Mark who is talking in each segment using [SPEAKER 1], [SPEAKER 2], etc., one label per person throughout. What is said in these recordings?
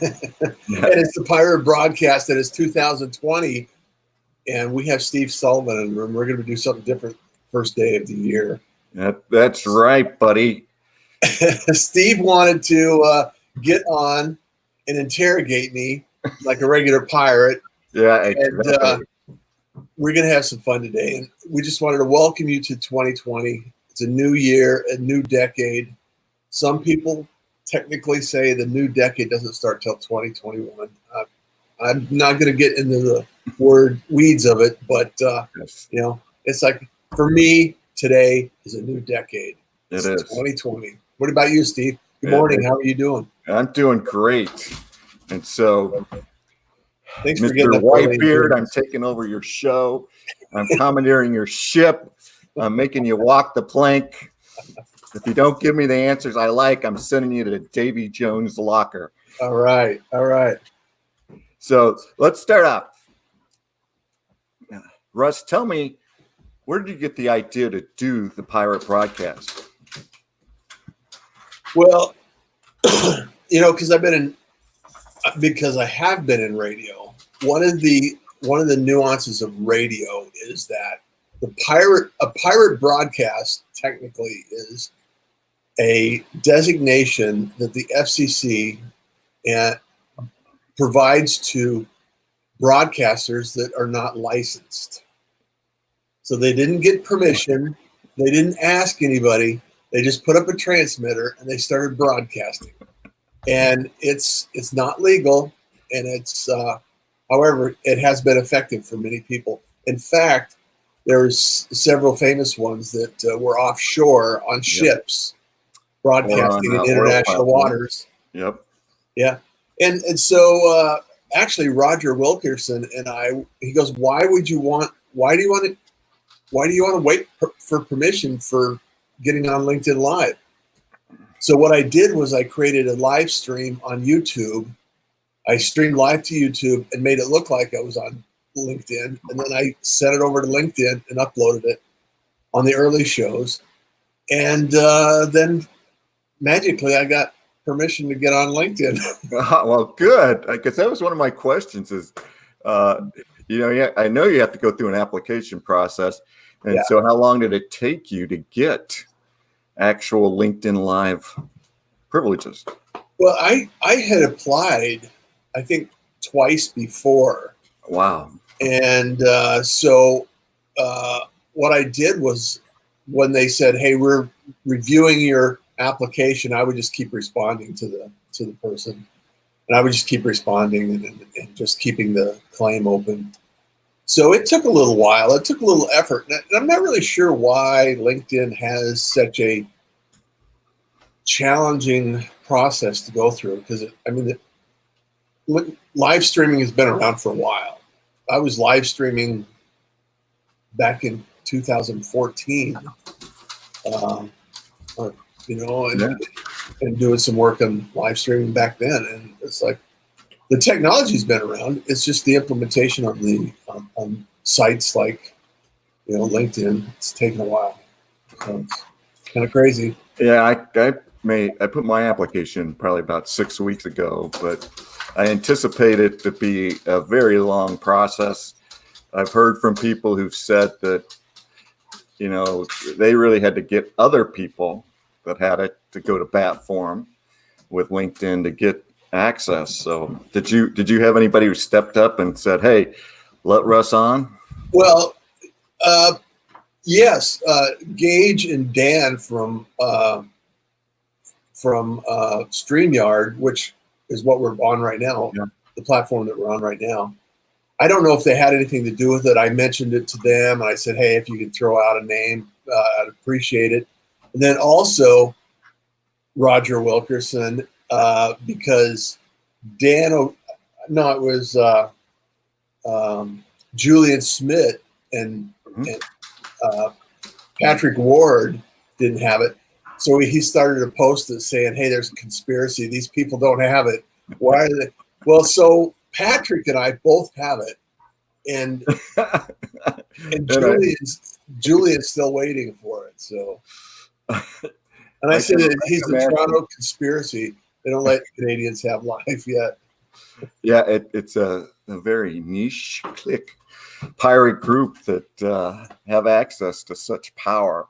[SPEAKER 1] And it's the Pirate Broadcast, and it's 2020, and we have Steve Sullivan in the room. We're going to do something different first day of the year.
[SPEAKER 2] That's right, buddy.
[SPEAKER 1] Steve wanted to get on and interrogate me like a regular pirate.
[SPEAKER 2] Yeah, exactly.
[SPEAKER 1] And we're going to have some fun today. And we just wanted to welcome you to 2020. It's a new year, a new decade. Some people technically say the new decade doesn't start till 2021. I'm not going to get into the word weeds of it, but you know, it's like for me, today is a new decade.
[SPEAKER 2] It is
[SPEAKER 1] 2020. What about you, Steve? Good morning. How are you doing?
[SPEAKER 2] I'm doing great. And so,
[SPEAKER 1] thanks for
[SPEAKER 2] Mr.
[SPEAKER 1] getting up
[SPEAKER 2] Whitebeard, I'm taking over your show. I'm commandeering your ship. I'm making you walk the plank. If you don't give me the answers I like, I'm sending you to Davy Jones' locker.
[SPEAKER 1] All right. All right.
[SPEAKER 2] So let's start off. Russ, tell me, where did you get the idea to do the Pirate Broadcast?
[SPEAKER 1] Well, you know, because I have been in radio. One of the nuances of radio is that a pirate broadcast technically is a designation that the FCC provides to broadcasters that are not licensed. So they didn't get permission. They didn't ask anybody. They just put up a transmitter and they started broadcasting. And it's not legal, and it's however, it has been effective for many people. In fact, there's several famous ones that were offshore on ships, broadcasting in international waters.
[SPEAKER 2] Yep.
[SPEAKER 1] Yeah. And so actually Roger Wilkerson and he goes, why do you want to wait for permission for getting on LinkedIn Live? So what I did was I created a live stream on YouTube. I streamed live to YouTube and made it look like I was on LinkedIn. And then I sent it over to LinkedIn and uploaded it on the early shows. And then magically I got permission to get on LinkedIn.
[SPEAKER 2] Well, good. Because that was one of my questions is, you know, I know you have to go through an application process. And so how long did it take you to get actual LinkedIn Live privileges?
[SPEAKER 1] Well, I had applied, I think, twice before.
[SPEAKER 2] Wow.
[SPEAKER 1] And so what I did was when they said, hey, we're reviewing your application, I would just keep responding to the person. And I would just keep responding and just keeping the claim open. So it took a little while. It took a little effort. And I'm not really sure why LinkedIn has such a challenging process to go through, because live streaming has been around for a while. I was live streaming back in 2014, you know, and doing some work on live streaming back then. And it's like, the technology's been around. It's just the implementation of the on sites like, you know, LinkedIn. It's taken a while. So it's kind of crazy.
[SPEAKER 2] Yeah, I put my application probably about 6 weeks ago, but I anticipate it to be a very long process. I've heard from people who've said that, you know, they really had to get other people that had it to go to bat for them with LinkedIn to get access. So did you have anybody who stepped up and said, hey, let Russ on?
[SPEAKER 1] Well, yes, Gage and Dan from StreamYard, which is what we're on right now, the platform that we're on right now. I don't know if they had anything to do with it. I mentioned it to them and I said, hey, if you could throw out a name, I'd appreciate it. And then also Roger Wilkerson, because it was Julian Smith and Patrick Ward didn't have it. So he started a post saying, hey, there's a conspiracy. These people don't have it. Why are they? Well, so Patrick and I both have it. And Julian's still waiting for it. So, and I said he's the Toronto conspiracy. They don't let Canadians have live yet.
[SPEAKER 2] Yeah, it's a very niche clique pirate group that have access to such power.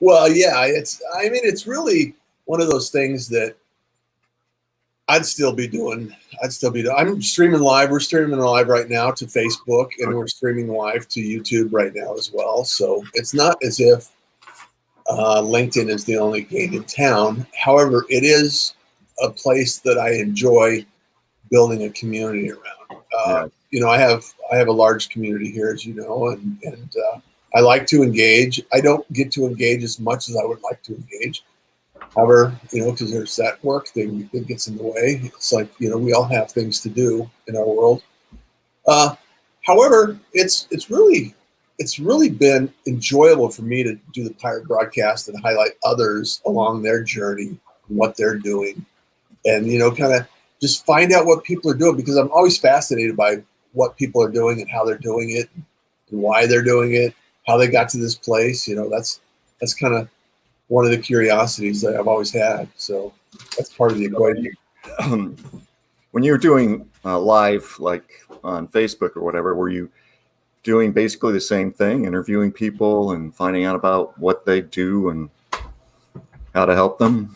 [SPEAKER 1] Well, yeah, it's really one of those things that I'd still be doing. I'm streaming live. We're streaming live right now to Facebook, and we're streaming live to YouTube right now as well. So it's not as if LinkedIn is the only game in town. However, it is a place that I enjoy building a community around.
[SPEAKER 2] Yeah.
[SPEAKER 1] I have a large community here, as you know, and I like to engage. I don't get to engage as much as I would like to engage. However, because there's that work thing that gets in the way. It's like, we all have things to do in our world. However, it's really been enjoyable for me to do the pirate broadcast and highlight others along their journey and what they're doing, and kind of just find out what people are doing, because I'm always fascinated by what people are doing and how they're doing it and why they're doing it, how they got to this place. That's kind of one of the curiosities that I've always had. So that's part of the equation.
[SPEAKER 2] When you were doing live, like on Facebook or whatever, were you doing basically the same thing, interviewing people and finding out about what they do and how to help them?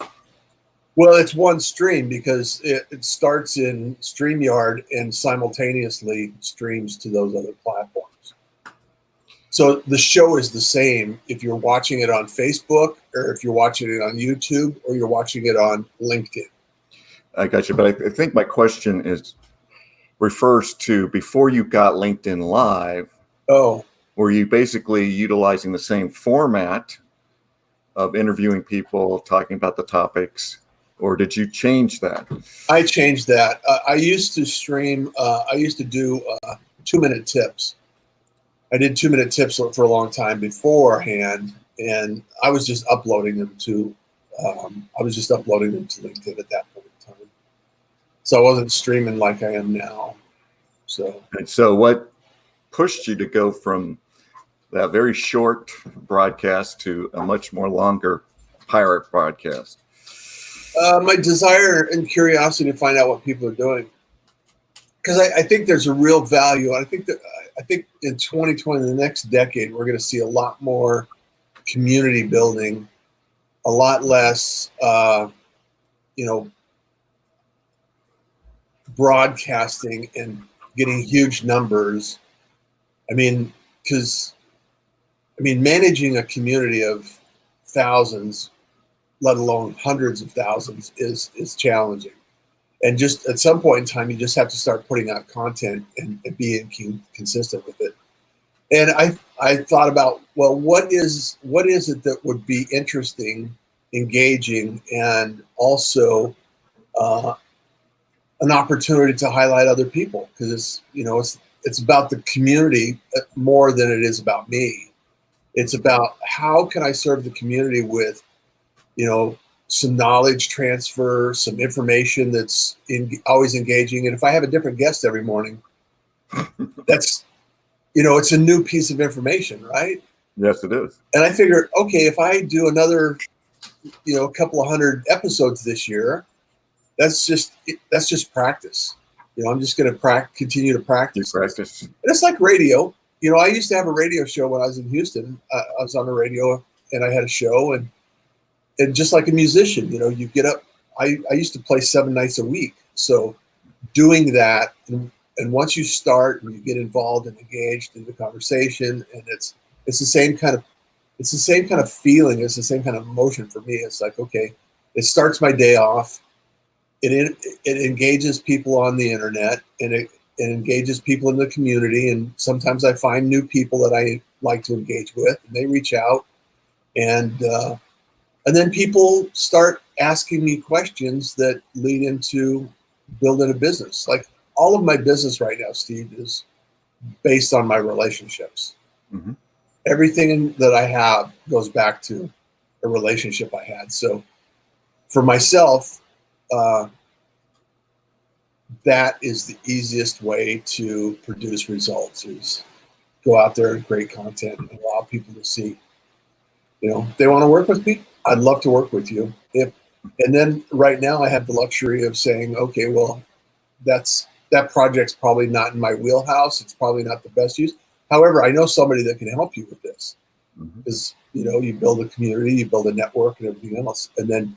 [SPEAKER 1] Well, it's one stream because it starts in StreamYard and simultaneously streams to those other platforms. So the show is the same if you're watching it on Facebook, or if you're watching it on YouTube, or you're watching it on LinkedIn.
[SPEAKER 2] I got you. But I think my question refers to before you got LinkedIn Live.
[SPEAKER 1] Oh.
[SPEAKER 2] Were you basically utilizing the same format of interviewing people, talking about the topics, or did you change that?
[SPEAKER 1] I changed that. I used to stream. I used to do 2-minute tips. I did 2-minute tips for a long time beforehand, and I was just uploading them to. LinkedIn at that point in time. So I wasn't streaming like I am now. So.
[SPEAKER 2] And so what pushed you to go from that very short broadcast to a much more longer pirate broadcast?
[SPEAKER 1] My desire and curiosity to find out what people are doing, because I think there's a real value. I think in 2020, the next decade, we're going to see a lot more community building, a lot less, broadcasting and getting huge numbers. Managing a community of thousands, let alone hundreds of thousands, is challenging. And just at some point in time, you just have to start putting out content and being consistent with it. And I thought about, well, what is it that would be interesting, engaging, and also an opportunity to highlight other people, because it's about the community more than it is about me. It's about how can I serve the community with, some knowledge transfer, some information that's always engaging. And if I have a different guest every morning, that's, it's a new piece of information, right?
[SPEAKER 2] Yes, it is.
[SPEAKER 1] And I figured, okay, if I do another, a couple of hundred episodes this year, that's just practice. I'm just going to continue to practice. And it's like radio. I used to have a radio show when I was in Houston. I was on the radio and I had a show, and just like a musician, you get up. I used to play 7 nights a week. So doing that, and once you start and you get involved and engaged in the conversation, and it's the same kind of feeling. It's the same kind of emotion for me. It's like, okay, it starts my day off. It engages people on the internet, and it engages people in the community. And sometimes I find new people that I like to engage with, and they reach out, and then people start asking me questions that lead into building a business. Like all of my business right now, Steve, is based on my relationships. Mm-hmm. Everything that I have goes back to a relationship I had. So for myself, that is the easiest way to produce results, is go out there and create content and allow people to see, if they want to work with me, I'd love to work with you. If And then right now I have the luxury of saying, okay, well, that project's probably not in my wheelhouse. It's probably not the best use. However, I know somebody that can help you with this. Because, you build a community, you build a network and everything else, and then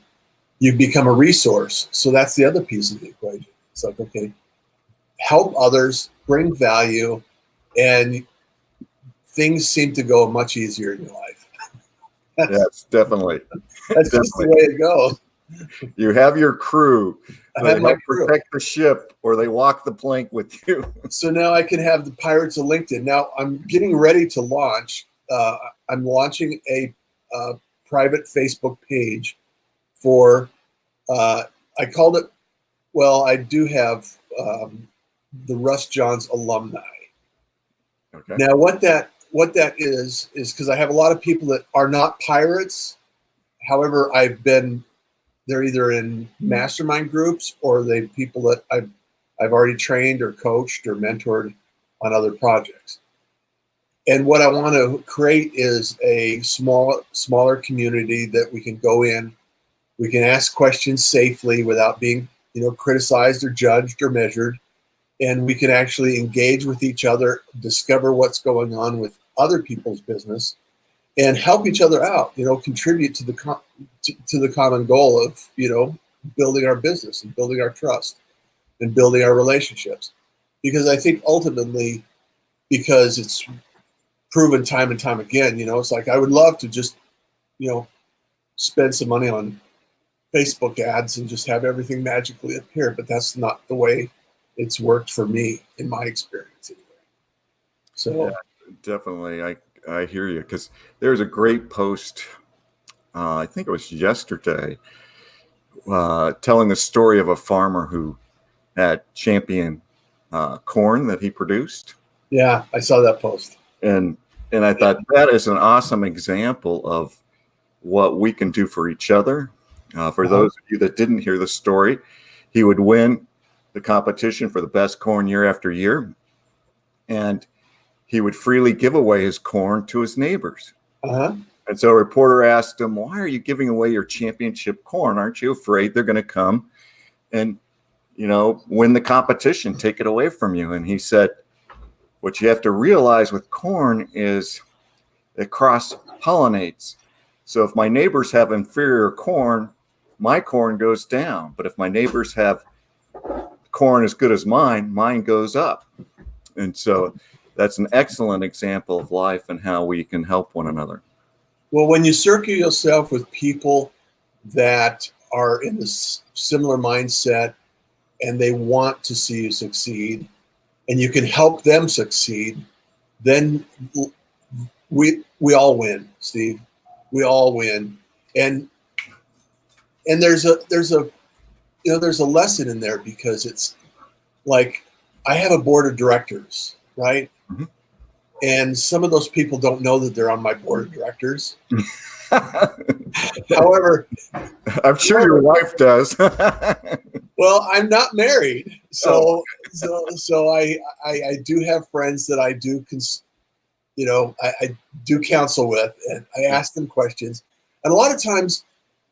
[SPEAKER 1] you become a resource. So that's the other piece of the equation. It's like, okay, help others, bring value, and things seem to go much easier in your life.
[SPEAKER 2] Yes, definitely.
[SPEAKER 1] That's just the way it goes.
[SPEAKER 2] You have your crew.
[SPEAKER 1] I have my crew.
[SPEAKER 2] Protect the ship, or they walk the plank with you.
[SPEAKER 1] So now I can have the Pirates of LinkedIn. Now I'm getting ready to launch. I'm launching a private Facebook page for. I called it. Well, I do have the Russ Johns alumni.
[SPEAKER 2] Okay.
[SPEAKER 1] Now, what that is because I have a lot of people that are not pirates. However, they're either in mastermind groups or they people that I've already trained or coached or mentored on other projects. And what I want to create is a smaller community that we can go in. We can ask questions safely without being, criticized or judged or measured. And we can actually engage with each other, discover what's going on with other people's business, and help each other out. Contribute to the common goal of building our business and building our trust and building our relationships. Because I think ultimately, because it's proven time and time again, it's like I would love to just spend some money on Facebook ads and just have everything magically appear, but that's not the way it's worked for me in my experience anyway. So
[SPEAKER 2] yeah, definitely, I hear you, because there's a great post. I think it was yesterday, telling the story of a farmer who had champion corn that he produced.
[SPEAKER 1] Yeah, I saw that post,
[SPEAKER 2] and I thought that is an awesome example of what we can do for each other. For those of you that didn't hear the story, he would win the competition for the best corn year after year, and he would freely give away his corn to his neighbors. And so a reporter asked him, "Why are you giving away your championship corn? Aren't you afraid they're going to come and, win the competition, take it away from you?" And he said, "What you have to realize with corn is it cross-pollinates. So if my neighbors have inferior corn, my corn goes down. But if my neighbors have corn as good as mine goes up." And so that's an excellent example of life and how we can help one another.
[SPEAKER 1] Well, when you circle yourself with people that are in this similar mindset and they want to see you succeed and you can help them succeed, then we all win, Steve. We all win. And there's a lesson in there, because it's like I have a board of directors, right?
[SPEAKER 2] Mm-hmm.
[SPEAKER 1] And some of those people don't know that they're on my board of directors. However,
[SPEAKER 2] I'm sure your wife does.
[SPEAKER 1] Well, I'm not married, so I do have friends that I do I do counsel with, and I ask them questions. And a lot of times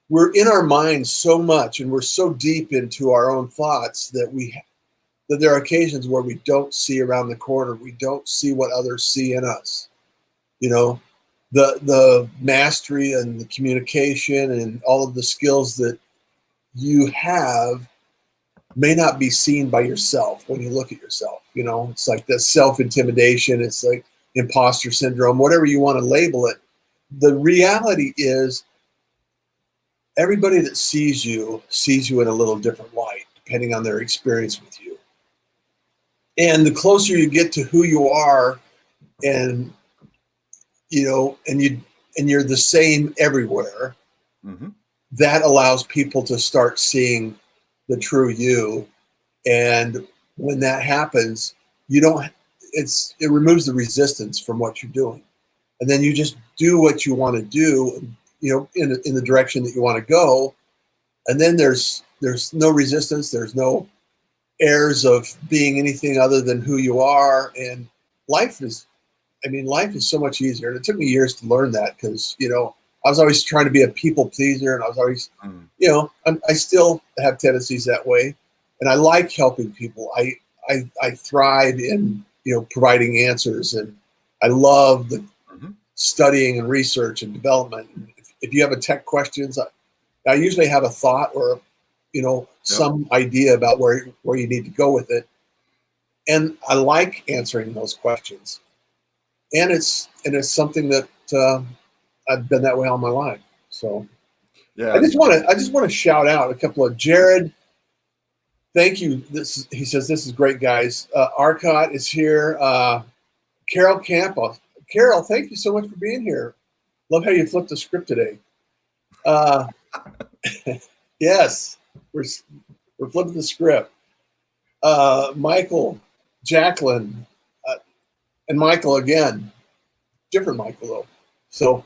[SPEAKER 1] we're in our minds so much and we're so deep into our own thoughts that there are occasions where we don't see around the corner. We don't see what others see in us. The mastery and the communication and all of the skills that you have may not be seen by yourself when you look at yourself. It's like the self-intimidation. It's like imposter syndrome, whatever you want to label it. The reality is everybody that sees you in a little different light, depending on their experience with you. And the closer you get to who you are, and you're the same everywhere,
[SPEAKER 2] mm-hmm.
[SPEAKER 1] that allows people to start seeing the true you. And when that happens, it removes the resistance from what you're doing. And then you just do what you want to do, in the direction that you want to go. And then there's no resistance. There's no airs of being anything other than who you are. And life is so much easier. And it took me years to learn that, because, was always trying to be a people pleaser, and I was always, you know, I still have tendencies that way, and I like helping people. I thrive in, you know, providing answers, and I love the studying and research and development. If you have a tech questions, I usually have a thought or, you know, some idea about where you need to go with it, and I like answering those questions. And it's something that I've been that way all my life. So
[SPEAKER 2] Yeah.
[SPEAKER 1] I just want to shout out a couple of Jared. Thank you. He says this is great, guys. Arcot is here. Carol Campos. Carol, thank you so much for being here. Love how you flipped the script today. Yes, we're flipping the script. Michael, Jacqueline, and Michael again. Different Michael though. So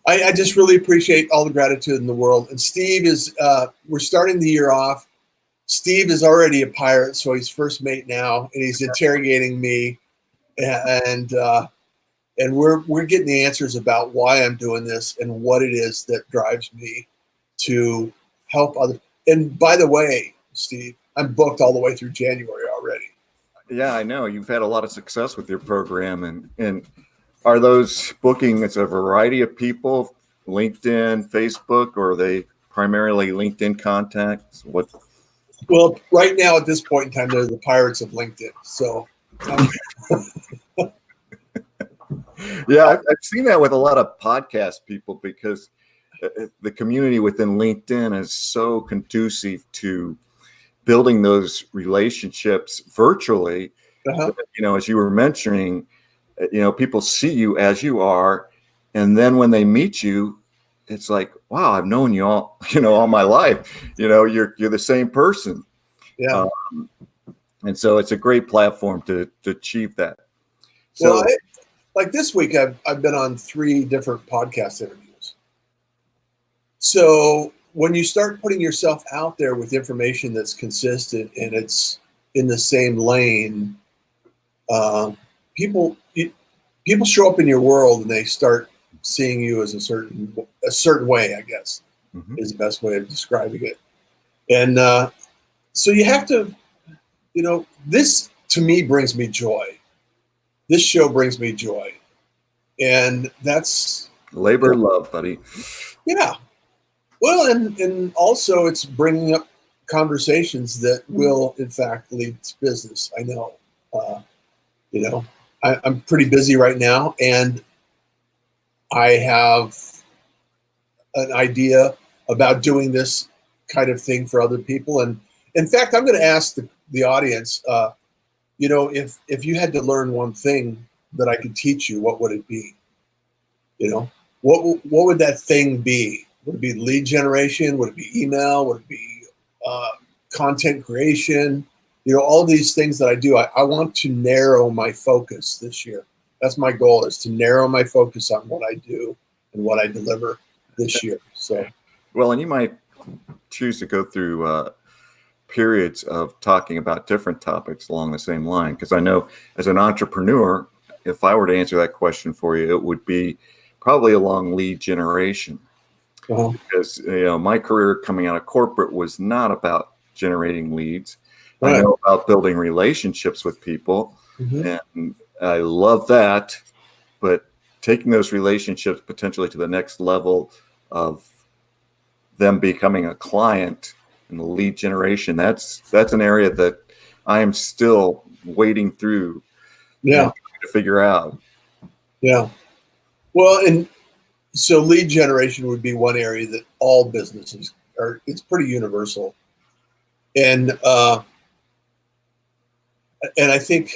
[SPEAKER 1] I just really appreciate all the gratitude in the world. And Steve is, we're starting the year off. Steve is already a pirate, so he's first mate now, and he's interrogating me, and we're getting the answers about why I'm doing this and what it is that drives me to help others. And by the way, Steve, I'm booked all the way through January already.
[SPEAKER 2] Yeah, I know you've had a lot of success with your program, and are those booking? It's a variety of people, LinkedIn, Facebook, or are they primarily LinkedIn contacts? What?
[SPEAKER 1] Well, right now at this point in time, they're the pirates of LinkedIn. So,
[SPEAKER 2] yeah, I've seen that with a lot of podcast people because the community within LinkedIn is so conducive to building those relationships virtually. You know, as you were mentioning, you know, people see you as you are, and then when they meet you, it's like, wow, I've known you all, you know, all my life. You know, you're the same person.
[SPEAKER 1] Yeah.
[SPEAKER 2] And so it's a great platform to achieve that.
[SPEAKER 1] So, well, like this week, I've been on 3 different podcast interviews. So when you start putting yourself out there with information that's consistent and it's in the same lane, people show up in your world and they start seeing you as a certain way, I guess, is the best way of describing it. And so you have to, you know, this to me brings me joy. This show brings me joy. And that's
[SPEAKER 2] labor of love, buddy.
[SPEAKER 1] Yeah. Well, and also it's bringing up conversations that will, in fact, lead to business. I know, you know, I'm pretty busy right now, and I have an idea about doing this kind of thing for other people. And in fact, I'm going to ask the audience, you know, if you had to learn one thing that I could teach you, what would it be? You know, what would that thing be? Would it be lead generation? Would it be email? Would it be content creation? You know, all of these things that I do, I want to narrow my focus this year. That's my goal, is to narrow my focus on what I do and what I deliver this year. So,
[SPEAKER 2] well, and you might choose to go through periods of talking about different topics along the same line. Because I know as an entrepreneur, if I were to answer that question for you, it would be probably along lead generation. Because, you know, my career coming out of corporate was not about generating leads. Right. I know about building relationships with people, and I love that. But taking those relationships potentially to the next level of them becoming a client and the lead generation, that's an area that I am still wading through. To figure out.
[SPEAKER 1] Yeah. Well, and so lead generation would be one area that all businesses are, it's pretty universal. And I think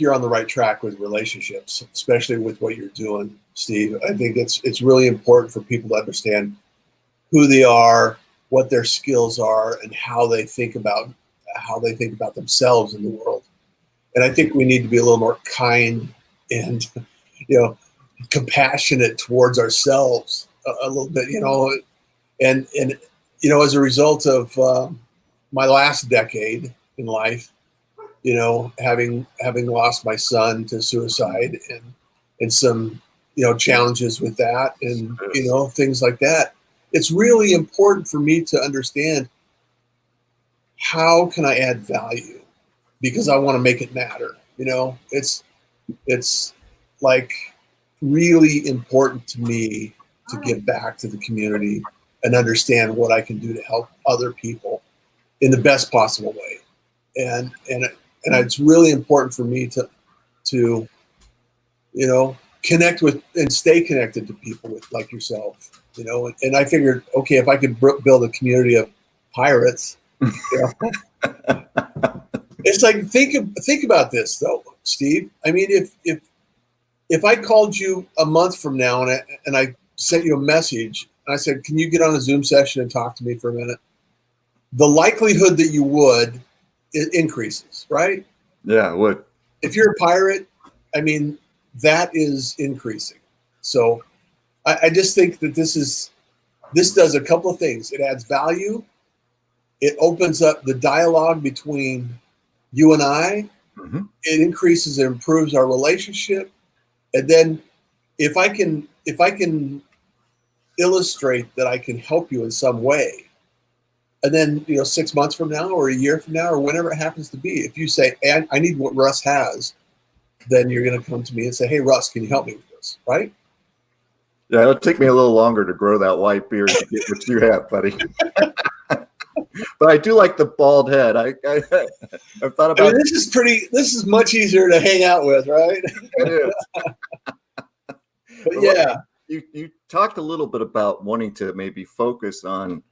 [SPEAKER 1] you're on the right track with relationships, especially with what you're doing, Steve. I think it's really important for people to understand who they are, what their skills are, and how they think about themselves in the world. And I think we need to be a little more kind and, you know, compassionate towards ourselves a little bit, you know, and you know, as a result of my last decade in life, you know, having lost my son to suicide and some, challenges with that and, things like that. It's really important for me to understand how can I add value because I want to make it matter. It's like really important to me to give back to the community and understand what I can do to help other people in the best possible way. And it's really important for me to connect with and stay connected to people like yourself, and I figured, okay, if I could build a community of pirates, it's like, think about this though, Steve. I mean, if I called you a month from now and I sent you a message and I said, can you get on a Zoom session and talk to me for a minute? The likelihood that you would, it increases, right?
[SPEAKER 2] Yeah, it would.
[SPEAKER 1] If you're a pirate, I mean, that is increasing. So I just think that this does a couple of things. It adds value. It opens up the dialogue between you and I.
[SPEAKER 2] Mm-hmm.
[SPEAKER 1] It increases and improves our relationship. And then if I can illustrate that I can help you in some way, and then 6 months from now or a year from now or whenever it happens to be, if you say, hey, I need what Russ has, then you're going to come to me and say, hey, Russ, can you help me with this? Right?
[SPEAKER 2] Yeah, it'll take me a little longer to grow that white beard to get what you have, buddy. But I do like the bald head. I've thought about.
[SPEAKER 1] This is much easier to hang out with, right?
[SPEAKER 2] It is.
[SPEAKER 1] But yeah.
[SPEAKER 2] You talked a little bit about wanting to maybe focus on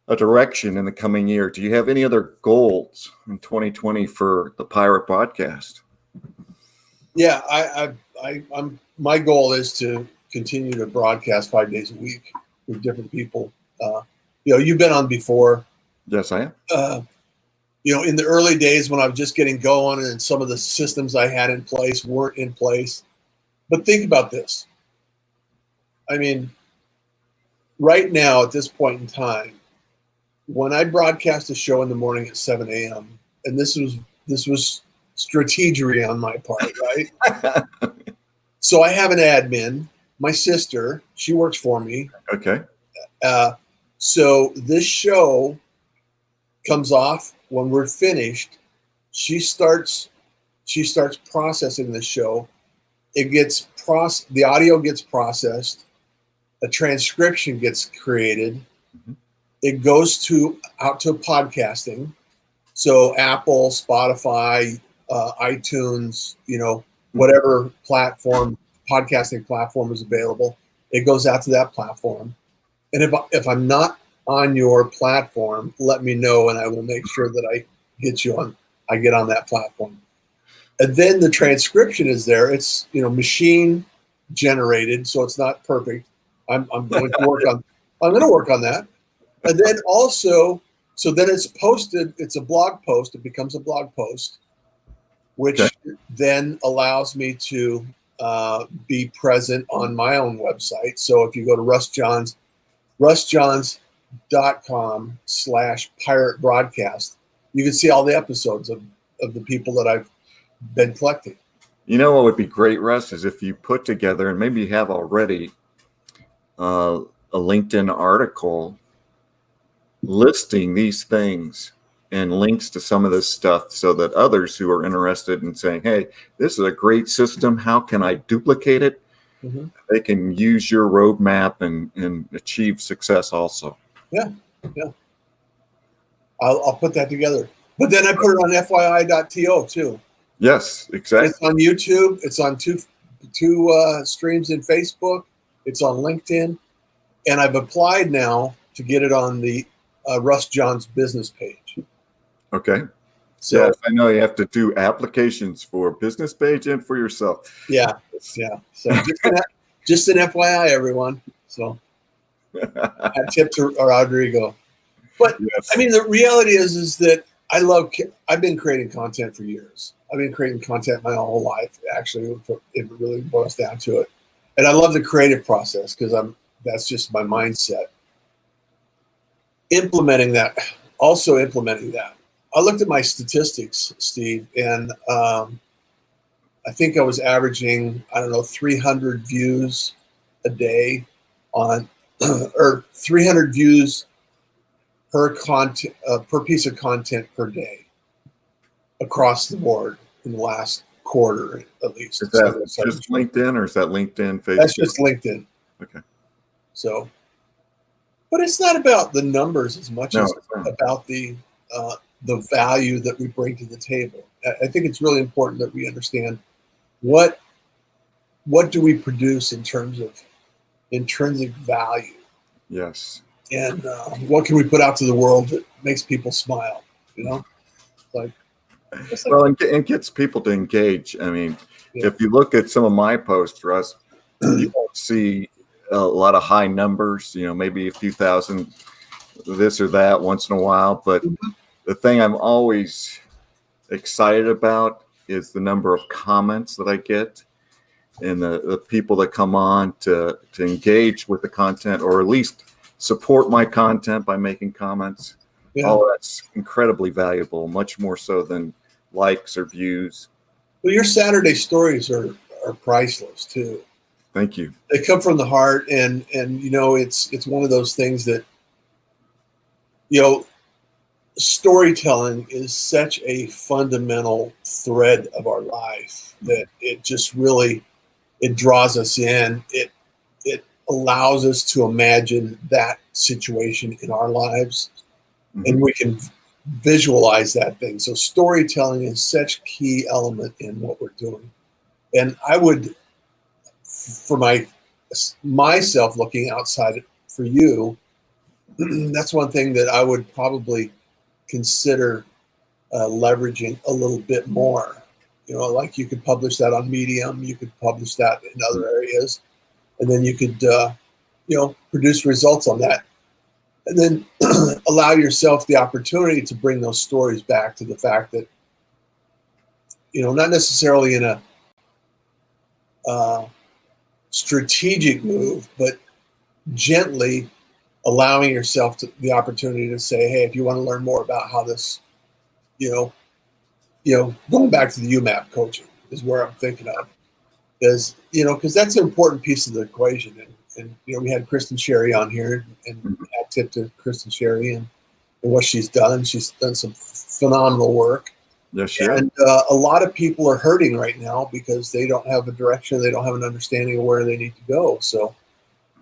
[SPEAKER 2] a direction in the coming year. Do you have any other goals in 2020 for the Pirate Podcast?
[SPEAKER 1] Yeah, I'm. My goal is to continue to broadcast 5 days a week with different people. You've been on before.
[SPEAKER 2] Yes, I am.
[SPEAKER 1] In the early days when I was just getting going and some of the systems I had in place weren't in place. But think about this. I mean, right now at this point in time, when I broadcast a show in the morning at 7 a.m., and this was strategery on my part, right? So I have an admin, my sister, she works for me.
[SPEAKER 2] Okay.
[SPEAKER 1] So this show comes off when we're finished. She starts processing the show. It gets the audio gets processed. A transcription gets created.
[SPEAKER 2] Mm-hmm.
[SPEAKER 1] It goes out to podcasting. So Apple, Spotify, iTunes, whatever podcasting platform is available, it goes out to that platform. And if I'm not on your platform, let me know, and I will make sure that I get on that platform. And then the transcription is there. It's machine generated, so it's not perfect. I'm going to work on that. And then also, so then it's posted. It's a blog post. It becomes a blog post, which then allows me to be present on my own website. So if you go to russjohns.com/pirate broadcast, you can see all the episodes of the people that I've been collecting.
[SPEAKER 2] You know what would be great, Russ, is if you put together, and maybe you have already, a LinkedIn article listing these things and links to some of this stuff so that others who are interested in saying, hey, this is a great system, how can I duplicate it? Mm-hmm. They can use your roadmap and achieve success also.
[SPEAKER 1] Yeah. I'll put that together. But then I put it on FYI.to too.
[SPEAKER 2] Yes, exactly.
[SPEAKER 1] It's on YouTube. It's on two streams in Facebook. It's on LinkedIn. And I've applied now to get it on the Russ Johns business page.
[SPEAKER 2] Okay.
[SPEAKER 1] So
[SPEAKER 2] yes, I know you have to do applications for business page and for yourself.
[SPEAKER 1] Yeah. So just an FYI, everyone. So that tip to Rodrigo. But yes. I mean, the reality is that I've been creating content for years. I've been creating content my whole life. Actually, it really boils down to it. And I love the creative process because that's just my mindset. Implementing that. I looked at my statistics, Steve, and I think I was averaging, I don't know, 300 views a day on, or 300 views per piece of content per day across the board in the last quarter, at least.
[SPEAKER 2] Is that just LinkedIn, or is that LinkedIn, Facebook?
[SPEAKER 1] That's just LinkedIn.
[SPEAKER 2] Okay.
[SPEAKER 1] So, but it's not about the numbers as much as about the value that we bring to the table. I think it's really important that we understand what do we produce in terms of intrinsic value.
[SPEAKER 2] Yes.
[SPEAKER 1] And what can we put out to the world that makes people smile? Like
[SPEAKER 2] well, and gets people to engage. I mean, if you look at some of my posts, Russ, you won't see a lot of high numbers. Maybe a few thousand, this or that once in a while. But the thing I'm always excited about is the number of comments that I get, and the people that come on to engage with the content, or at least support my content by making comments. Yeah. All that's incredibly valuable, much more so than likes or views.
[SPEAKER 1] Well, your Saturday stories are priceless too.
[SPEAKER 2] Thank you.
[SPEAKER 1] They come from the heart, and it's one of those things that storytelling is such a fundamental thread of our life that it just really draws us in. It allows us to imagine that situation in our lives, and we can visualize that thing. So storytelling is such a key element in what we're doing. And I would, for myself looking outside for you, that's one thing that I would probably consider leveraging a little bit more. Like you could publish that on Medium, you could publish that in other areas, and then you could, produce results on that. And then allow yourself the opportunity to bring those stories back to the fact that, not necessarily in a strategic move, but gently allowing yourself the opportunity to say, hey, if you want to learn more about how this, going back to the UMAP coaching is where I'm thinking of, because that's an important piece of the equation. And we had Kristen Sherry on here, and I tip to Kristen Sherry and what she's done. She's done some phenomenal work.
[SPEAKER 2] Yes, sure.
[SPEAKER 1] And a lot of people are hurting right now because they don't have a direction. They don't have an understanding of where they need to go. So,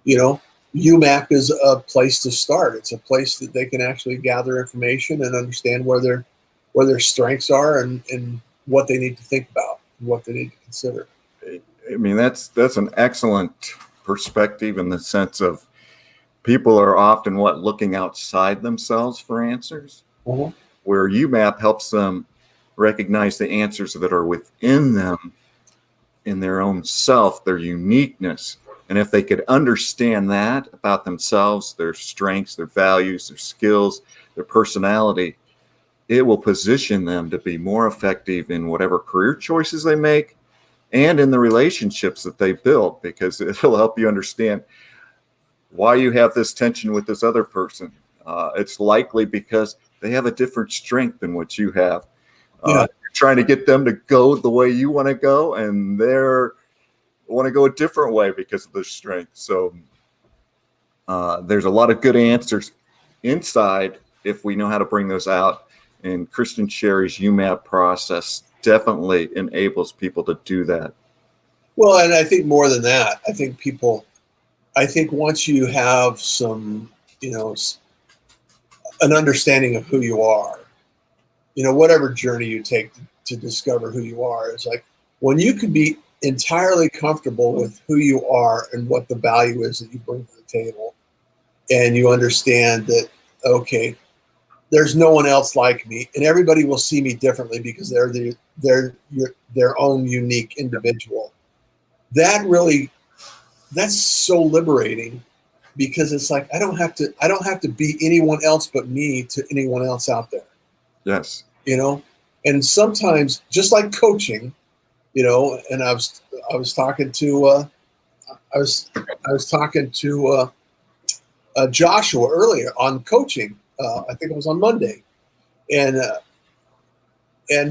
[SPEAKER 1] UMAP is a place to start. It's a place that they can actually gather information and understand where their strengths are and what they need to think about and what they need to consider.
[SPEAKER 2] I mean, that's an excellent perspective in the sense of people are often looking outside themselves for answers, where UMAP helps them recognize the answers that are within them, in their own self, their uniqueness. And if they could understand that about themselves, their strengths, their values, their skills, their personality, it will position them to be more effective in whatever career choices they make and in the relationships that they build, because it'll help you understand why you have this tension with this other person. It's likely because they have a different strength than what you have. You're trying to get them to go the way you want to go, and they're want to go a different way because of their strength. So there's a lot of good answers inside if we know how to bring those out. And Kristen Sherry's UMAP process definitely enables people to do that.
[SPEAKER 1] Well, and I think more than that, I think once you have some, an understanding of who you are, whatever journey you take to discover who you are, is like when you can be entirely comfortable with who you are and what the value is that you bring to the table, and you understand that, okay, there's no one else like me, and everybody will see me differently because they're their own unique individual. That's so liberating, because it's like I don't have to be anyone else but me to anyone else out there.
[SPEAKER 2] Yes.
[SPEAKER 1] And sometimes, just like coaching, and I was talking to Joshua earlier on coaching. I think it was on Monday, and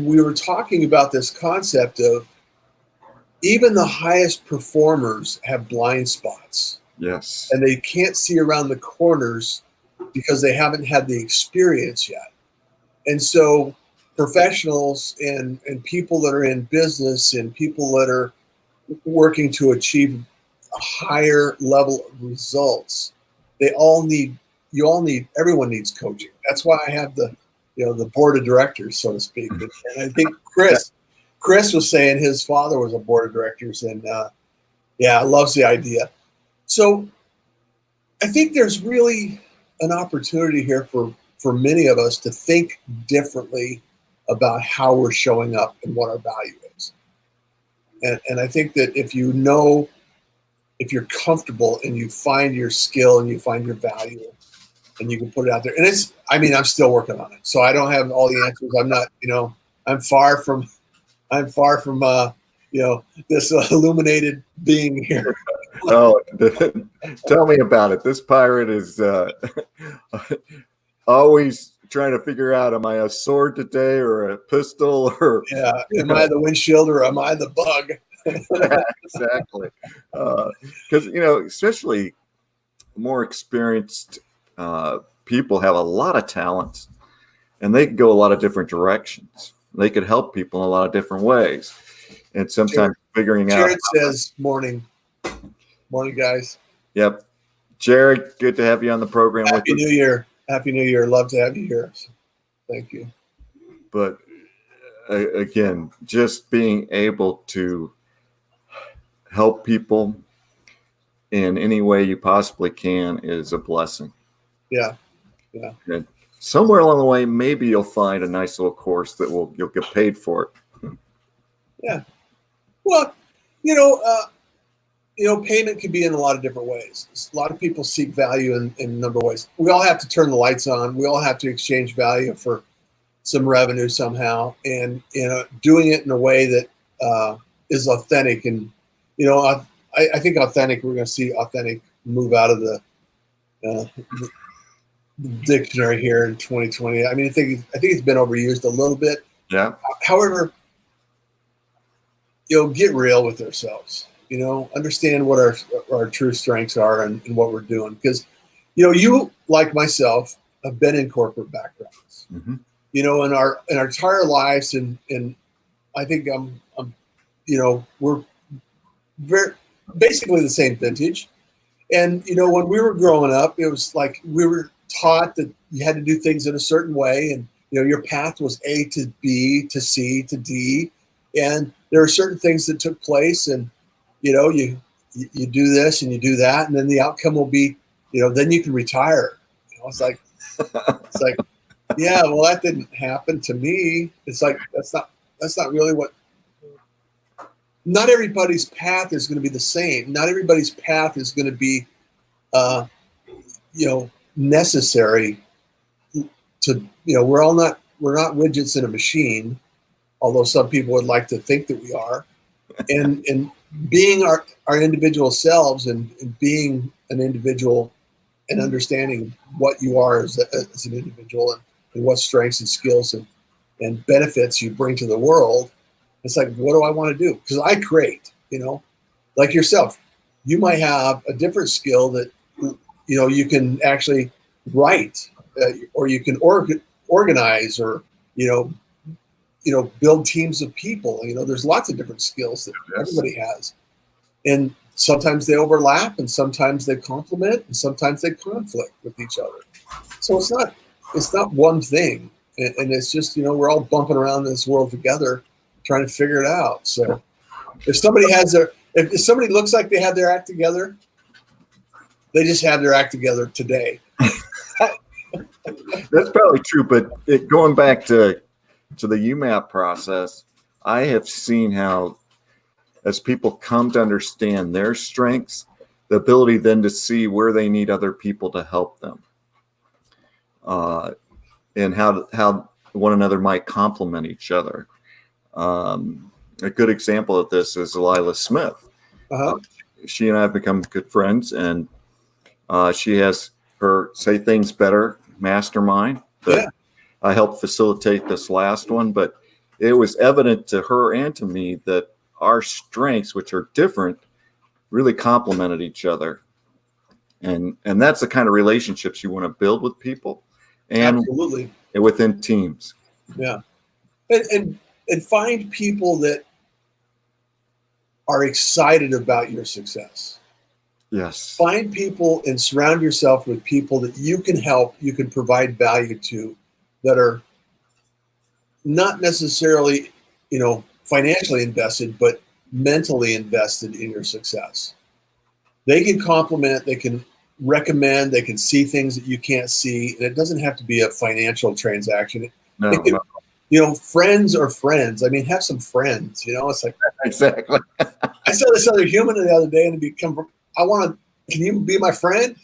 [SPEAKER 1] we were talking about this concept of even the highest performers have blind spots,
[SPEAKER 2] Yes.
[SPEAKER 1] and they can't see around the corners because they haven't had the experience yet. And so professionals and people that are in business and people that are working to achieve a higher level of results, everyone needs coaching. That's why I have the board of directors, so to speak. And I think Chris was saying his father was a board of directors, and loves the idea. So I think there's really an opportunity here for many of us to think differently about how we're showing up and what our value is. And I think that if you're comfortable and you find your skill and you find your value and you can put it out there, and I'm still working on it. So I don't have all the answers. I'm not, I'm far from this illuminated being here.
[SPEAKER 2] Oh, tell me about it. This pirate is always trying to figure out, am I a sword today or a pistol, or
[SPEAKER 1] am I the windshield or am I the bug?
[SPEAKER 2] Exactly. Because especially more experienced people have a lot of talents, and they can go a lot of different directions. They could help people in a lot of different ways, and sometimes figuring out.
[SPEAKER 1] Jared says, "Morning, guys."
[SPEAKER 2] Yep, Jared, good to have you on the program.
[SPEAKER 1] Happy New Year! Happy New Year! Love to have you here. Thank you.
[SPEAKER 2] But again, just being able to help people in any way you possibly can is a blessing.
[SPEAKER 1] Yeah.
[SPEAKER 2] And somewhere along the way, maybe you'll find a nice little course that you'll get paid for it.
[SPEAKER 1] Yeah. Well, payment can be in a lot of different ways. A lot of people seek value in a number of ways. We all have to turn the lights on. We all have to exchange value for some revenue somehow, and doing it in a way that is authentic. And I think authentic. We're going to see authentic move out of the dictionary here in 2020. I think it's been overused a little bit.
[SPEAKER 2] Yeah.
[SPEAKER 1] However, get real with ourselves. Understand what our true strengths are and what we're doing. Because, you, like myself, have been in corporate backgrounds.
[SPEAKER 2] Mm-hmm.
[SPEAKER 1] In our entire lives, and I think we're very basically the same vintage. And when we were growing up, it was like we were taught that you had to do things in a certain way, and your path was A to B to C to D, and there are certain things that took place, and you do this and you do that, and then the outcome will be, then you can retire. It's like, yeah, well, that didn't happen to me. It's like that's not really what. Not everybody's path is going to be the same. Not everybody's path is going to be, necessary to. We're not widgets in a machine, although some people would like to think that we are, and being our individual selves and being an individual and understanding what you are as an individual and what strengths and skills and benefits you bring to the world. It's like, what do I want to do? Because I create, like yourself, you might have a different skill that, you can actually write or you can organize or, build teams of people. There's lots of different skills that everybody has. And sometimes they overlap and sometimes they complement and sometimes they conflict with each other. So it's not one thing. And it's just, we're all bumping around in this world together trying to figure it out. So if somebody if somebody looks like they have their act together, they just have their act together today.
[SPEAKER 2] That's probably true. But going back to the UMAP process, I have seen how, as people come to understand their strengths, the ability then to see where they need other people to help them, and how one another might complement each other. A good example of this is Lila Smith.
[SPEAKER 1] Uh-huh.
[SPEAKER 2] She and I have become good friends, and she has her Say Things Better mastermind that I helped facilitate this last one, but it was evident to her and to me that our strengths, which are different, really complemented each other. And that's the kind of relationships you want to build with people and
[SPEAKER 1] Absolutely.
[SPEAKER 2] within teams.
[SPEAKER 1] Yeah. And find people that are excited about your success.
[SPEAKER 2] Yes.
[SPEAKER 1] Find people and surround yourself with people that you can help, you can provide value to, that are not necessarily, financially invested, but mentally invested in your success. They can complement, they can recommend, they can see things that you can't see, and it doesn't have to be a financial transaction.
[SPEAKER 2] No.
[SPEAKER 1] Friends are friends. I mean, have some friends. It's like
[SPEAKER 2] Exactly.
[SPEAKER 1] I saw this other human the other day, and can you be my friend?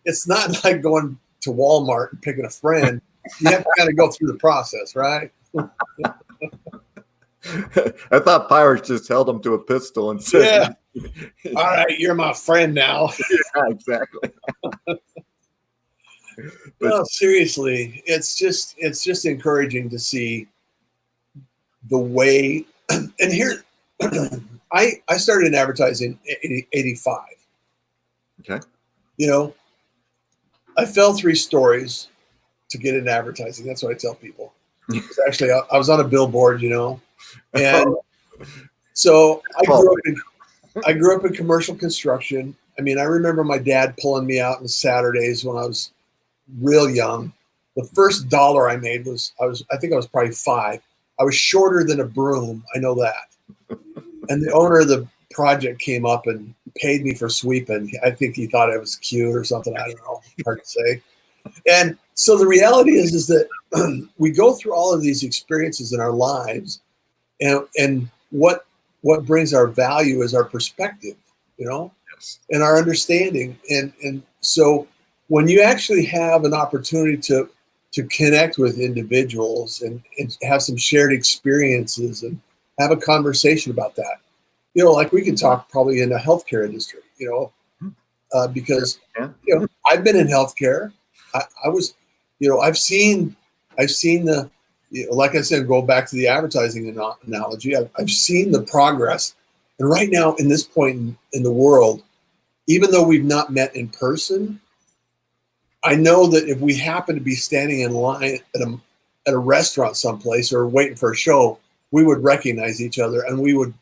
[SPEAKER 1] It's not like going to Walmart and picking a friend. You have to kind of go through the process, right?
[SPEAKER 2] I thought pirates just held him to a pistol and said,
[SPEAKER 1] "Yeah, all right, you're my friend now."
[SPEAKER 2] Yeah, exactly.
[SPEAKER 1] No, seriously, it's just encouraging to see the way. And here, I started in advertising in 85.
[SPEAKER 2] Okay.
[SPEAKER 1] I fell 3 stories to get into advertising. That's what I tell people. Actually, I was on a billboard, and so I grew up in commercial construction. I mean, I remember my dad pulling me out on Saturdays when I was real young. The first dollar I made I think I was probably 5. I was shorter than a broom. I know that. And the owner of the project came up and paid me for sweeping. I think he thought I was cute or something. I don't know. Hard to say. And so the reality is that we go through all of these experiences in our lives, and what brings our value is our perspective,
[SPEAKER 2] Yes.
[SPEAKER 1] and our understanding. And so when you actually have an opportunity to connect with individuals and have some shared experiences and have a conversation about that, like we can talk probably in the healthcare industry, because I've been in healthcare. I was, I've seen the, like I said, go back to the advertising analogy. I've seen the progress, and right now in this point in the world, even though we've not met in person, I know that if we happen to be standing in line at a restaurant someplace or waiting for a show, we would recognize each other and we would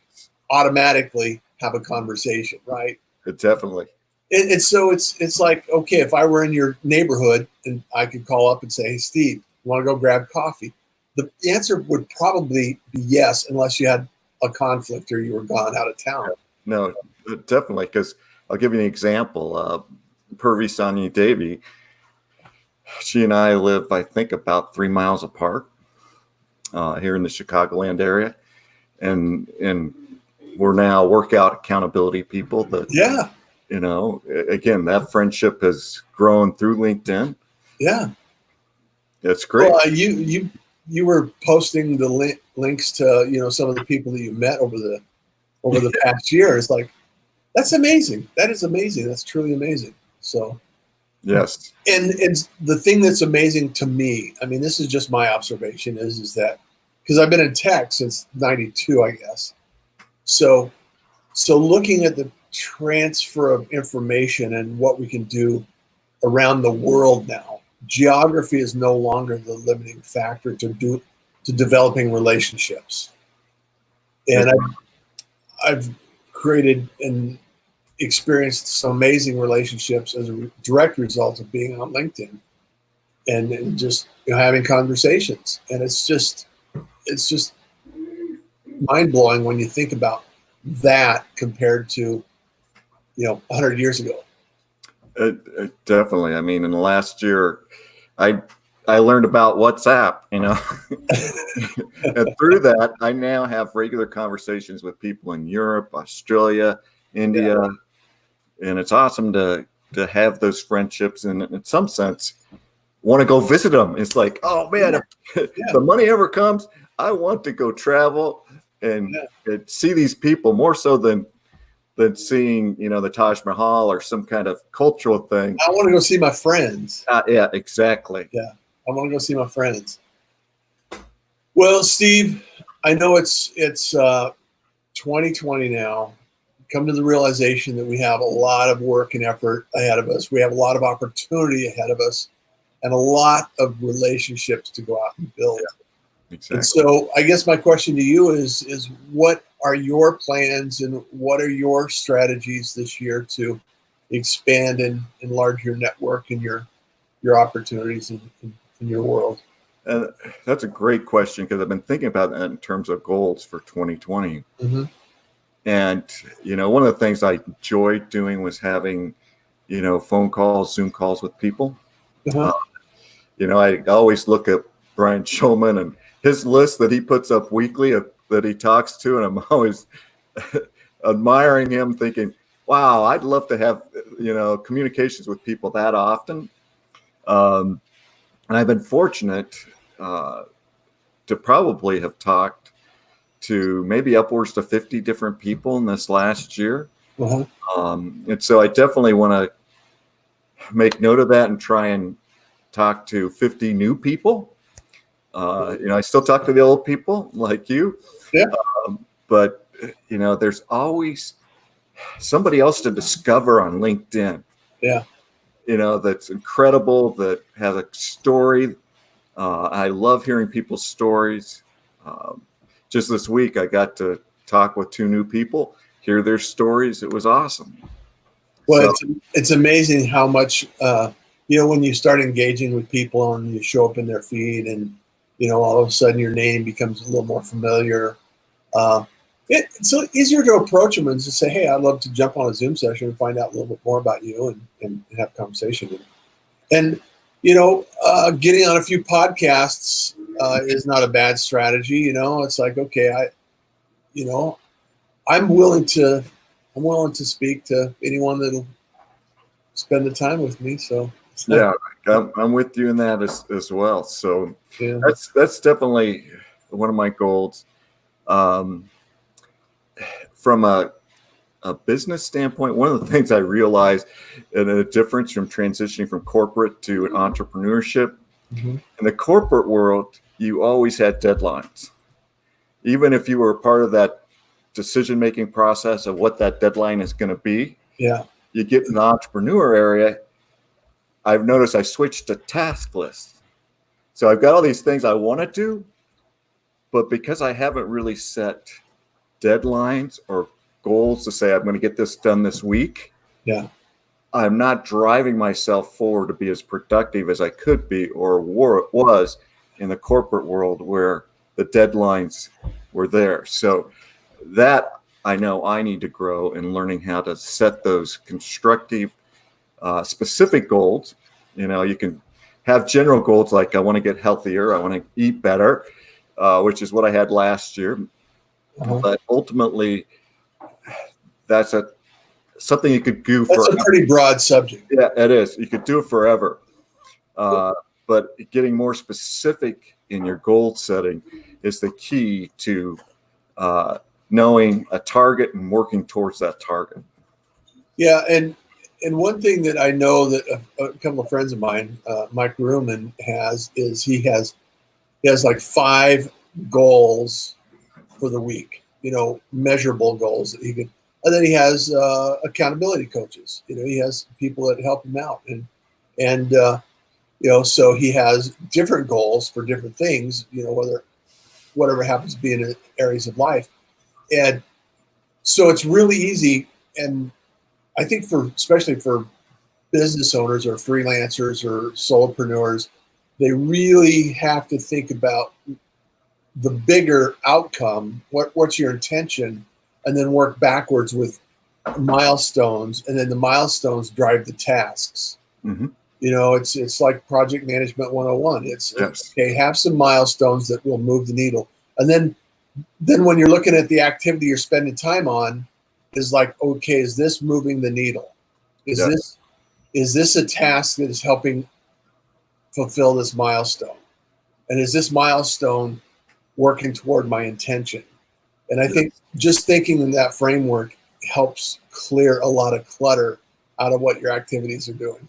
[SPEAKER 1] automatically have a conversation, right?
[SPEAKER 2] Definitely.
[SPEAKER 1] And so it's like, okay, if I were in your neighborhood and I could call up and say, "Hey, Steve, you want to go grab coffee?" The answer would probably be yes, unless you had a conflict or you were gone out of town.
[SPEAKER 2] No, definitely. Because I'll give you an example. Purvi Sanya Devi, she and I live, I think, about 3 miles apart here in the Chicagoland area. And we're now workout accountability people that,
[SPEAKER 1] Yeah.
[SPEAKER 2] Again, that friendship has grown through LinkedIn.
[SPEAKER 1] Yeah.
[SPEAKER 2] It's great.
[SPEAKER 1] Well, you were posting the links to, some of the people that you met over the past year. It's like, that's amazing. That is amazing. That's truly amazing. So,
[SPEAKER 2] yes.
[SPEAKER 1] And it's the thing that's amazing to me. I mean, this is just my observation is that because I've been in tech since '92, I guess. So looking at the transfer of information and what we can do around the world now, geography is no longer the limiting factor to developing relationships. And I've created and experienced some amazing relationships as a direct result of being on LinkedIn and just having conversations. And it's just mind blowing when you think about that compared to 100 years ago.
[SPEAKER 2] Definitely. I mean, in the last year, I learned about WhatsApp, and through that, I now have regular conversations with people in Europe, Australia, India, and it's awesome to have those friendships. And in some sense, want to go visit them. It's like, oh man, if the money ever comes, I want to go travel and see these people more so than seeing, the Taj Mahal or some kind of cultural thing.
[SPEAKER 1] I want to go see my friends.
[SPEAKER 2] Yeah, exactly.
[SPEAKER 1] Yeah, I want to go see my friends. Well, Steve, I know it's 2020 now, come to the realization that we have a lot of work and effort ahead of us. We have a lot of opportunity ahead of us and a lot of relationships to go out and build.
[SPEAKER 2] Yeah, exactly.
[SPEAKER 1] And so I guess my question to you is what are your plans and what are your strategies this year to expand and enlarge your network and your opportunities in your world?
[SPEAKER 2] And that's a great question, because I've been thinking about that in terms of goals for 2020.
[SPEAKER 1] Mm-hmm.
[SPEAKER 2] And, one of the things I enjoyed doing was having, phone calls, Zoom calls with people.
[SPEAKER 1] Uh-huh.
[SPEAKER 2] I always look at Brian Schulman and his list that he puts up weekly that he talks to, and I'm always admiring him, thinking, wow, I'd love to have, communications with people that often. And I've been fortunate to probably have talked to maybe upwards to 50 different people in this last year.
[SPEAKER 1] Uh-huh.
[SPEAKER 2] And so I definitely want to make note of that and try and talk to 50 new people. I still talk to the old people like you.
[SPEAKER 1] Yeah.
[SPEAKER 2] But, there's always somebody else to discover on LinkedIn.
[SPEAKER 1] Yeah.
[SPEAKER 2] That's incredible, that has a story. I love hearing people's stories. Just this week, I got to talk with 2 new people, hear their stories. It was awesome.
[SPEAKER 1] Well, it's amazing how much, when you start engaging with people and you show up in their feed and, all of a sudden your name becomes a little more familiar. It's easier to approach them and just say, hey, I'd love to jump on a Zoom session and find out a little bit more about you and have a conversation. And, getting on a few podcasts is not a bad strategy. It's like, okay, I'm willing to speak to anyone that'll spend the time with me. So
[SPEAKER 2] yeah, I'm with you in that as well. So
[SPEAKER 1] yeah.
[SPEAKER 2] that's definitely one of my goals. From a business standpoint, one of the things I realized in a difference from transitioning from corporate to entrepreneurship,
[SPEAKER 1] Mm-hmm.
[SPEAKER 2] in the corporate world, you always had deadlines. Even if you were a part of that decision-making process of what that deadline is going to be,
[SPEAKER 1] Yeah.
[SPEAKER 2] you get in the entrepreneur area, I've noticed I switched to task lists. So I've got all these things I want to do, but because I haven't really set deadlines or goals to say I'm going to get this done this week,
[SPEAKER 1] Yeah.
[SPEAKER 2] I'm not driving myself forward to be as productive as I could be or was in the corporate world where the deadlines were there. So that I know I need to grow in learning how to set those constructive, specific goals. You can have general goals like I want to get healthier, I want to eat better, which is what I had last year.
[SPEAKER 1] Uh-huh.
[SPEAKER 2] But ultimately, that's something you could do
[SPEAKER 1] That's a pretty broad subject.
[SPEAKER 2] Yeah, it is. You could do it forever. But getting more specific in your goal setting is the key to knowing a target and working towards that target.
[SPEAKER 1] Yeah, and one thing that I know that a couple of friends of mine, Mike Ruman, is he has like 5 goals for the week. Measurable goals that he can. And then he has accountability coaches. He has people that help him out, and so he has different goals for different things. Whatever happens to be in areas of life, and so it's really easy. And I think especially for business owners or freelancers or solopreneurs, they really have to think about the bigger outcome. What's your intention? And then work backwards with milestones, and then the milestones drive the tasks.
[SPEAKER 2] Mm-hmm.
[SPEAKER 1] It's like project management 101. It's okay, have some milestones that will move the needle. And then when you're looking at the activity you're spending time on, is like, okay, is this moving the needle? Is this a task that is helping fulfill this milestone? And is this milestone working toward my intention? And I think just thinking in that framework helps clear a lot of clutter out of what your activities are doing.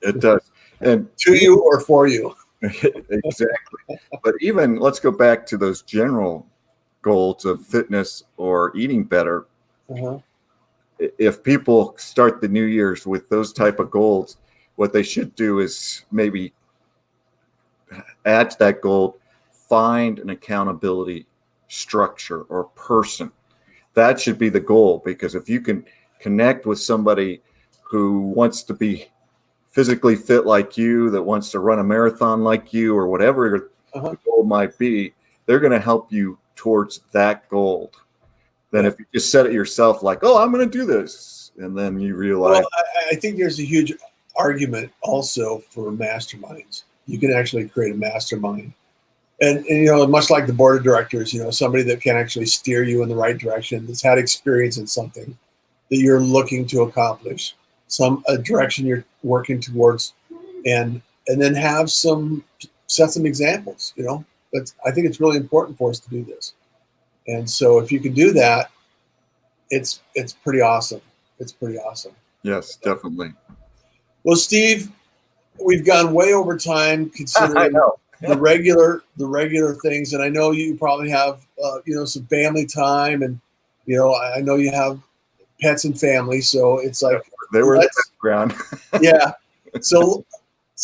[SPEAKER 2] It does. And
[SPEAKER 1] to you or for you.
[SPEAKER 2] Exactly. But even let's go back to those general goals of fitness or eating better,
[SPEAKER 1] Uh-huh.
[SPEAKER 2] if people start the New Year's with those type of goals, what they should do is maybe add to that goal, find an accountability structure or person. That should be the goal, because if you can connect with somebody who wants to be physically fit like you, that wants to run a marathon like you, or whatever
[SPEAKER 1] Uh-huh.
[SPEAKER 2] the goal might be, they're going to help you towards that goal. Then if you just set it yourself like, oh, I'm going to do this, and then you realize.
[SPEAKER 1] Well, I think there's a huge argument also for masterminds. You can actually create a mastermind. And much like the board of directors, somebody that can actually steer you in the right direction, that's had experience in something that you're looking to accomplish, a direction you're working towards, and then set some examples. But I think it's really important for us to do this. And so if you can do that, it's pretty awesome. It's pretty awesome.
[SPEAKER 2] Yes, definitely.
[SPEAKER 1] Well, Steve, we've gone way over time considering the regular things, and I know you probably have some family time, and I know you have pets and family, so it's like
[SPEAKER 2] they were in the background.
[SPEAKER 1] Yeah. So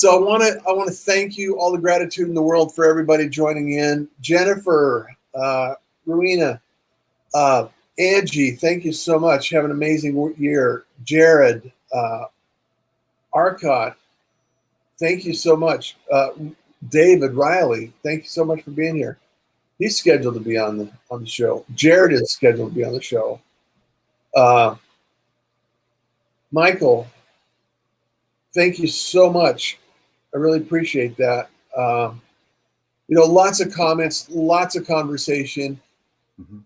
[SPEAKER 1] I want to thank you, all the gratitude in the world for everybody joining in. Jennifer, Rowena, Angie, thank you so much. Have an amazing year. Jared, Arcot, thank you so much. David Riley, thank you so much for being here. He's scheduled to be on the show. Jared is scheduled to be on the show. Michael, thank you so much. I really appreciate that. Lots of comments, lots of conversation.
[SPEAKER 2] Mm-hmm.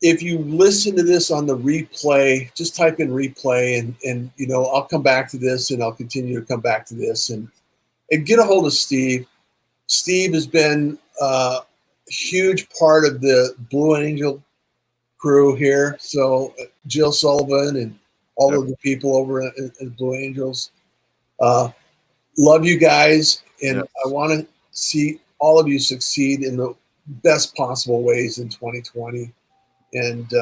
[SPEAKER 1] If you listen to this on the replay, just type in replay, and I'll come back to this, and I'll continue to come back to this, and get a hold of Steve. Steve has been a huge part of the Blue Angel crew here. So Jill Sullivan and all of the people over at Blue Angels. Love you guys, and
[SPEAKER 2] yes.
[SPEAKER 1] I want to see all of you succeed in the best possible ways in 2020. And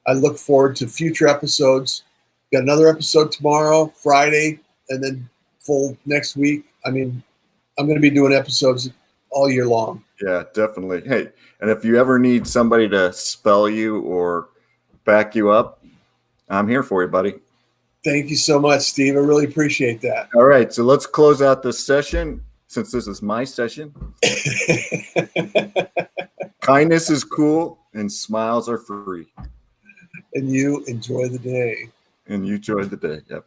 [SPEAKER 1] I look forward to future episodes. Got another episode tomorrow, Friday, and then full next week. I mean, I'm going to be doing episodes all year long.
[SPEAKER 2] Yeah, definitely. Hey, and if you ever need somebody to spell you or back you up, I'm here for you, buddy.
[SPEAKER 1] Thank you so much, Steve. I really appreciate that.
[SPEAKER 2] All right, so let's close out this session, since this is my session. Kindness is cool and smiles are free.
[SPEAKER 1] And you enjoy the day.
[SPEAKER 2] And you enjoy the day. Yep.